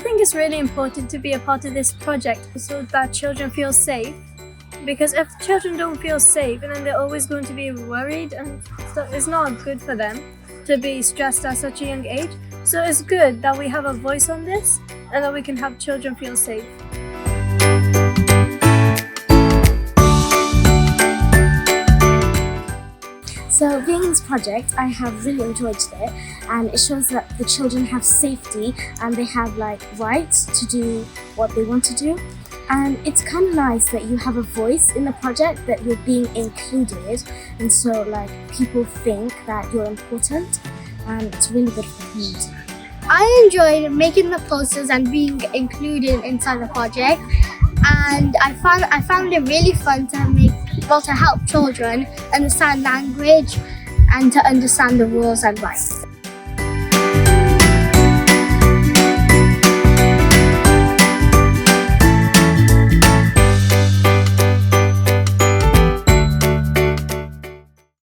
I think it's really important to be a part of this project so that children feel safe. Because if children don't feel safe, then they're always going to be worried, and so it's not good for them to be stressed at such a young age. So it's good that we have a voice on this and that we can have children feel safe. So being in this project, I have really enjoyed it, and it shows that the children have safety and they have rights to do what they want to do. And it's kind of nice that you have a voice in the project, that you're being included, and so people think that you're important, and it's really good for the community. I enjoyed making the posters and being included inside the project, and I found it really fun to help children understand language and to understand the rules and rights.